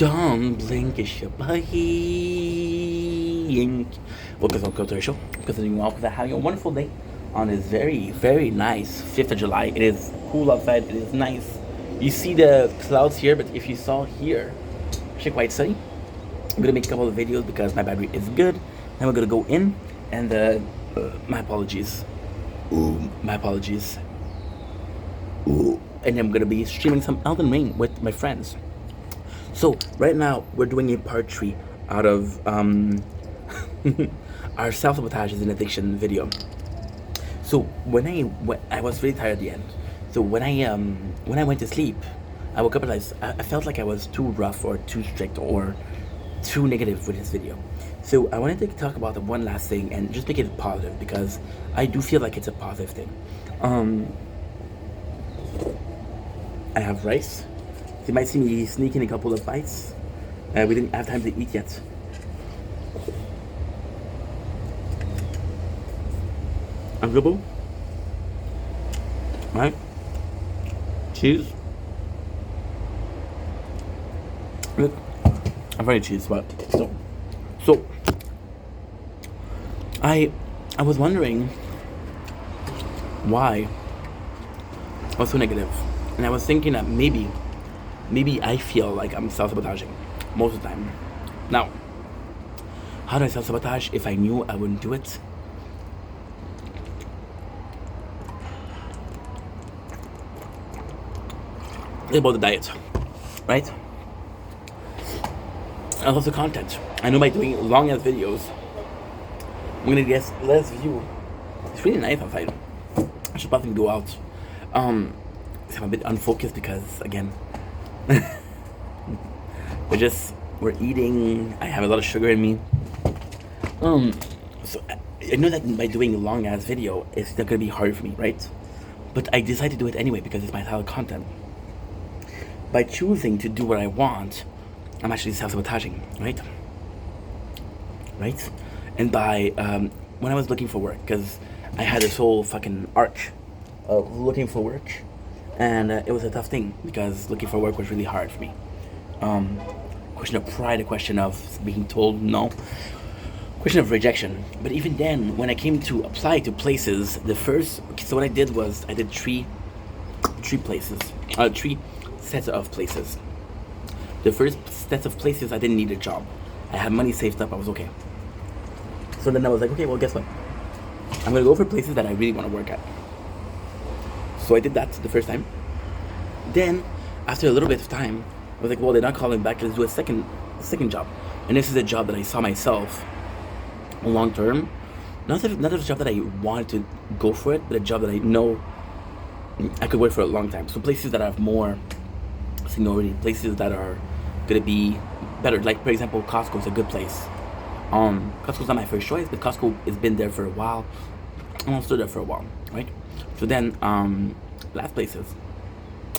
Don't blink, it's your boy. Welcome to the show. Continuing on with having a wonderful day on this very, very nice 5th of July. It is cool outside. It is nice. You see the clouds here, but if you saw here, actually quite sunny. I'm gonna make a couple of videos because my battery is good. Then we're gonna go in and my apologies. My apologies. And I'm gonna be streaming some Elden Ring with my friends. So right now we're doing a part 3 out of our self-sabotage is an addiction video. So when I was really tired at the end. So when I went to sleep, I woke up and I felt like I was too rough or too strict or too negative with this video. So I wanted to talk about the one last thing and just make it positive because I do feel like it's a positive thing. I have rice. You might see me sneaking a couple of bites. We didn't have time to eat yet. Unbelievable. Right? Cheese. Look, I'm very cheese, but so I was wondering why I was so negative, and I was thinking that maybe I feel like I'm self-sabotaging most of the time. Now, how do I self-sabotage if I knew I wouldn't do it? It's about the diet, right? I love the content. I know by doing long ass videos, I'm gonna get less view. It's really nice outside. I should probably go out. I'm a bit unfocused because again, we're eating. I have a lot of sugar in me. So I know that by doing a long ass video, it's not gonna be hard for me, right? But I decided to do it anyway because it's my style of content. By choosing to do what I want, I'm actually self-sabotaging, right? Right? And by when I was looking for work, because I had this whole fucking arc of looking for work, and it was a tough thing because looking for work was really hard for me. Question of pride, a question of being told no, question of rejection. But even then, when I came to apply to places, so what I did was I did three sets of places. The first set of places I didn't need a job. I had money saved up, I was okay. So then I was like, okay, well guess what? I'm gonna go for places that I really wanna work at. So I did that the first time. Then, after a little bit of time, I was like, well, they're not calling back, let's do a second job. And this is a job that I saw myself long term. Not a job that I wanted to go for it, but a job that I know I could work for a long time. So places that have more seniority, places that are gonna be better. Like for example, Costco is a good place. Costco's not my first choice, but Costco has been there for a while. And I'm still there for a while, right? So then, last places.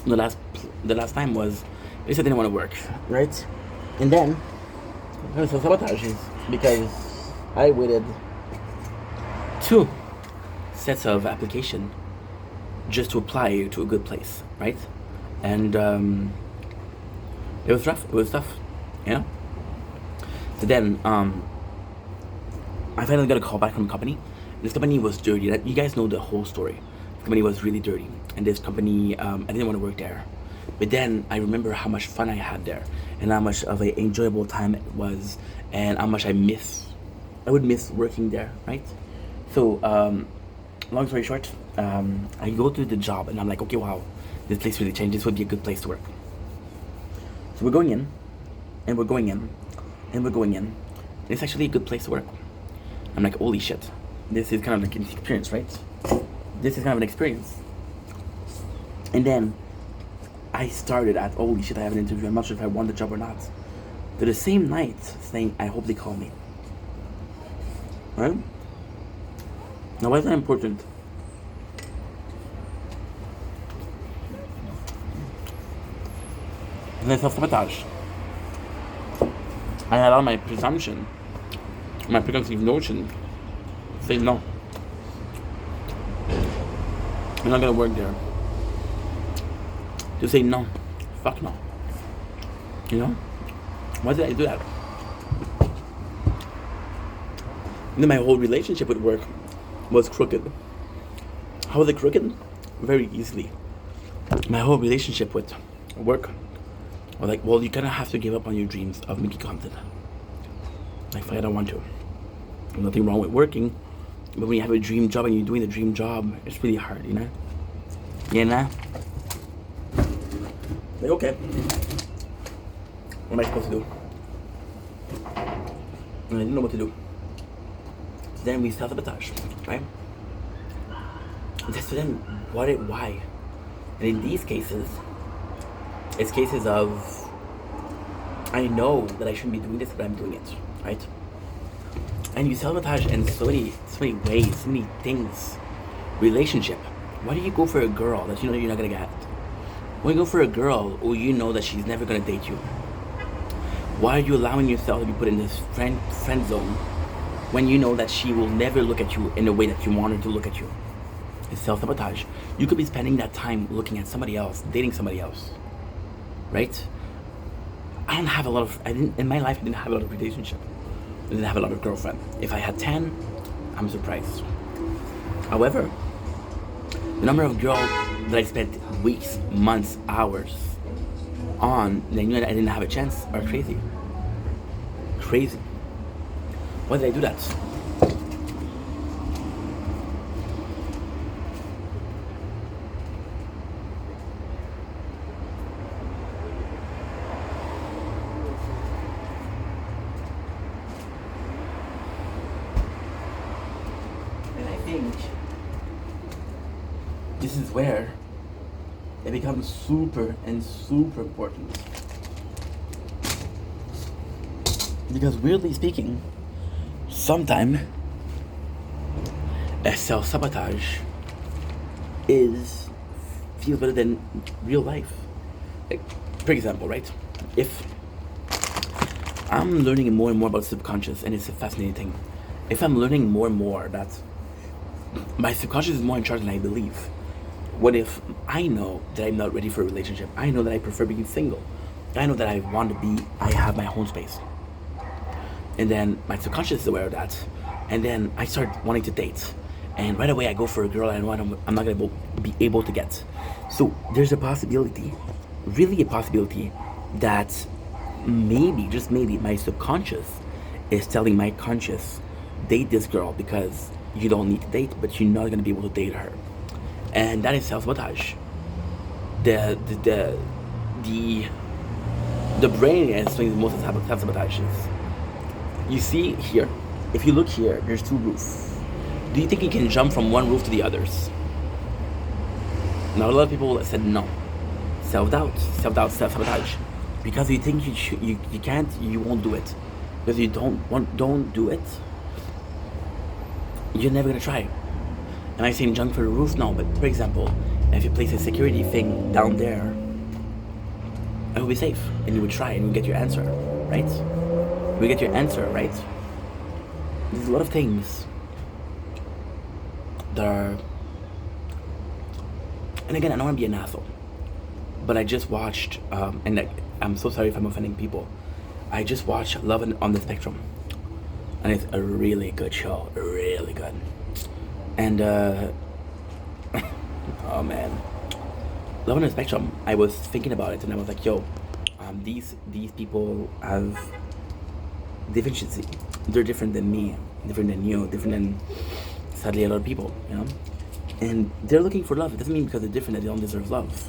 The last time was places I didn't want to work, right? And then I was sabotages because I waited 2 sets of application just to apply to a good place, right? And it was rough. It was tough, you know. So then, I finally got a call back from a company. This company was dirty. You guys know the whole story. The company was really dirty, and this company, I didn't want to work there. But then I remember how much fun I had there, and how much of an enjoyable time it was, and how much I would miss working there, right? So, long story short, I go to the job, and I'm like, okay, wow, this place really changed. This would be a good place to work. So we're going in, and we're going in, and we're going in. It's actually a good place to work. I'm like, holy shit, this is kind of like an experience, right? This is kind of an experience. And then I started at, holy shit, I have an interview. I'm not sure if I want the job or not. To the same night, saying, I hope they call me. Right? Now, why is that important? And then self-sabotage. I had all my presumption, my preconceived notion, say no. I'm not gonna work there. To say no, fuck no. You know? Why did I do that? And then my whole relationship with work was crooked. How was it crooked? Very easily. My whole relationship with work was like, well, you kind of have to give up on your dreams of making content. Like, I don't want to. There's nothing wrong with working, but when you have a dream job and you're doing the dream job, it's really hard, you know? You know? Like, okay. What am I supposed to do? And I didn't know what to do. So then we self-sabotage, right? So then, why? And in these cases, it's cases of, I know that I shouldn't be doing this, but I'm doing it, right? And you self-sabotage in so many ways, so many things. Relationship. Why do you go for a girl that you know you're not gonna get? Why do you go for a girl who you know that she's never gonna date you? Why are you allowing yourself to be put in this friend zone when you know that she will never look at you in the way that you want her to look at you? It's self-sabotage. You could be spending that time looking at somebody else, dating somebody else, right? In my life, I didn't have a lot of relationship. I didn't have a lot of girlfriend. If I had 10, I'm surprised. However, the number of girls that I spent weeks, months, hours on, and I knew that I didn't have a chance, are crazy. Crazy. Why did I do that? And I think this is where it becomes super important. Because weirdly speaking, sometimes a self-sabotage feels better than real life. Like, for example, right? If I'm learning more and more about subconscious, and it's a fascinating thing. If I'm learning more and more that my subconscious is more in charge than I believe, what if I know that I'm not ready for a relationship? I know that I prefer being single. I know that I have my own space. And then my subconscious is aware of that. And then I start wanting to date. And right away I go for a girl I know I'm not going to be able to get. So there's a possibility, really a possibility, that maybe, just maybe, my subconscious is telling my conscious, date this girl because you don't need to date, but you're not going to be able to date her. And that is self-sabotage. The brain is doing the most self-sabotages. You see here, if you look here, there's two roofs. Do you think you can jump from one roof to the others? Now, a lot of people said no. Self-doubt, self-sabotage. Because you think you can't, you won't do it. Because you don't do it, you're never gonna try. Am I saying jump for the roof? No, but for example, if you place a security thing down there, it would be safe, and you would try, and you would get your answer, right? You get your answer, right? There's a lot of things that are, and again, I don't want to be an asshole, but I just watched, and I'm so sorry if I'm offending people. I just watched Love on the Spectrum, and it's a really good show, really good. And oh man, Love on the Spectrum. I was thinking about it, and I was like, yo, these people have deficiency. They're different than me, different than you, different than, sadly, a lot of people, you know? And they're looking for love. It doesn't mean because they're different that they don't deserve love.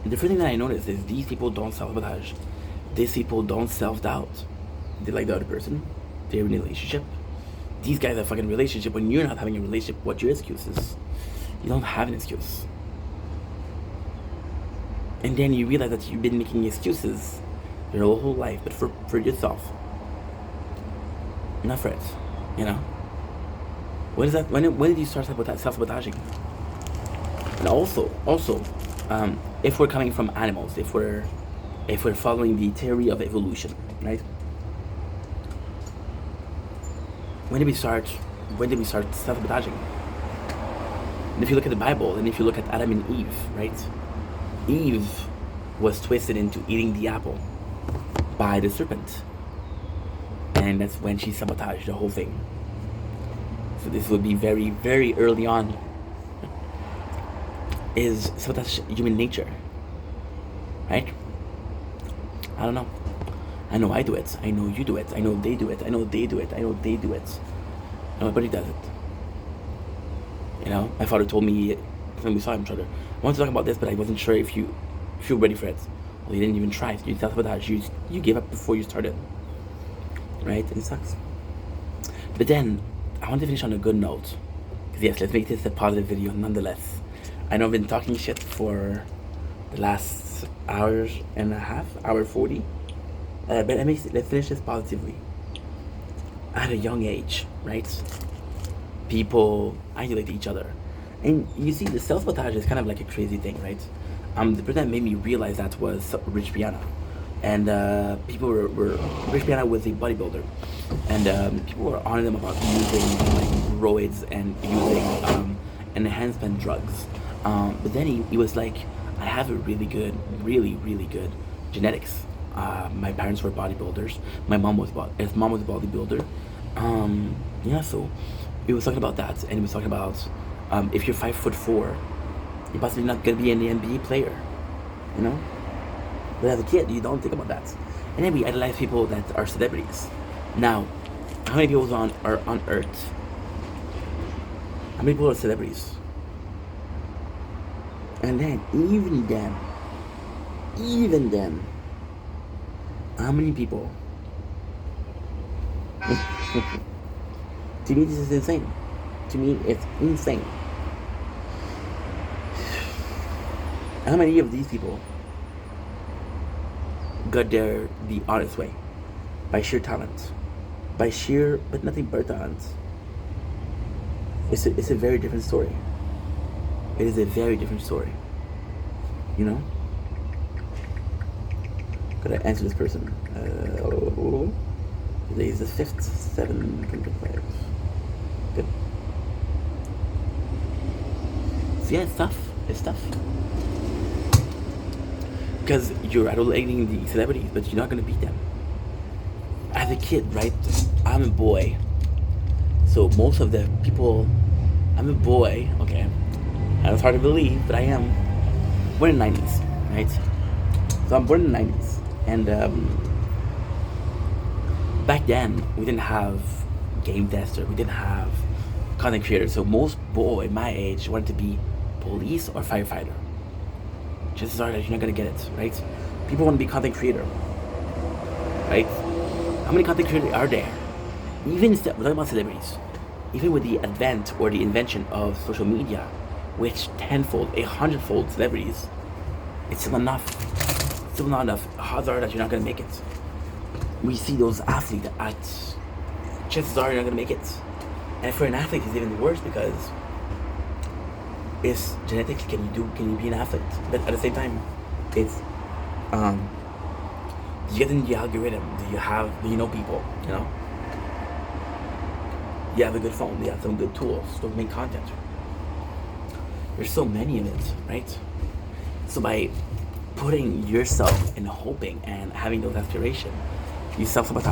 And the first thing that I noticed is these people don't self-sabotage. These people don't self-doubt. They like the other person. They're in a relationship. These guys have a fucking relationship. When you're not having a relationship, what's your excuses? You don't have an excuse. And then you realize that you've been making excuses your whole life, but for yourself. Not for it, you know? When did you start self-sabotaging? And also, if we're coming from animals, if we're following the theory of evolution, right? When did we start self-sabotaging? And if you look at the Bible, and if you look at Adam and Eve, right? Eve was twisted into eating the apple. by the serpent. And that's when she sabotaged the whole thing. So this would be very, very early on. Is sabotage human nature? Right? I don't know. I know I do it. I know you do it. I know they do it. I know they do it. I know they do it. Nobody does it. You know, my father told me when we saw each other, I wanted to talk about this, but I wasn't sure if you were ready for it. Well, you didn't even try. You self-sabotage. You gave up before you started. Right? And it sucks. But then, I want to finish on a good note. Because yes, let's make this a positive video nonetheless. I know I've been talking shit for the last hour and a half, hour 40. But let's finish this positively. At a young age, right? People isolate each other. And you see, the self-sabotage is kind of like a crazy thing, right? The person that made me realize that was Rich Piana. And people were Rich Piana was a bodybuilder. And people were on him about using like roids and using enhancement drugs. But then he was like, I have a really good genetics. My parents were bodybuilders. His mom was a bodybuilder. Yeah, so he was talking about that, and he was talking about if you're 5'4", you're possibly not gonna be an NBA player, you know. But as a kid, you don't think about that. And then we idolize people that are celebrities. Now, how many people are on Earth? How many people are celebrities? And then, even them, how many people? To me, this is insane. To me, it's insane. How many of these people got there the honest way? By sheer talent. But nothing but talent. It's a very different story. It is a very different story. You know? Gotta answer this person. Today is the 5th, 7:25. Good. So yeah, it's tough. Because you're idolizing the celebrities, but you're not gonna beat them. As a kid, right? I'm a boy. So most of the people, I'm a boy, okay. And it's hard to believe, but I am. Born in the 90s, right? So I'm born in the 90s. And back then, we didn't have game tester. We didn't have content creators. So most boy my age wanted to be police or firefighter. Chances are that you're not gonna get it, right? People want to be content creator, right? How many content creators are there? Even we're talking about celebrities. Even with the advent or the invention of social media, which 10-fold, 100-fold celebrities, it's still enough. Still not enough. Odds are that you're not gonna make it. We see those athletes chances are you're not gonna make it. And for an athlete, it's even worse because it's genetics. Can you be an athlete? But at the same time, it's do you get in the algorithm? Do you know people? You know? You have a good phone, you have some good tools to make content. There's so many of it, right? So by putting yourself in hoping and having those aspirations, you self-sabotage.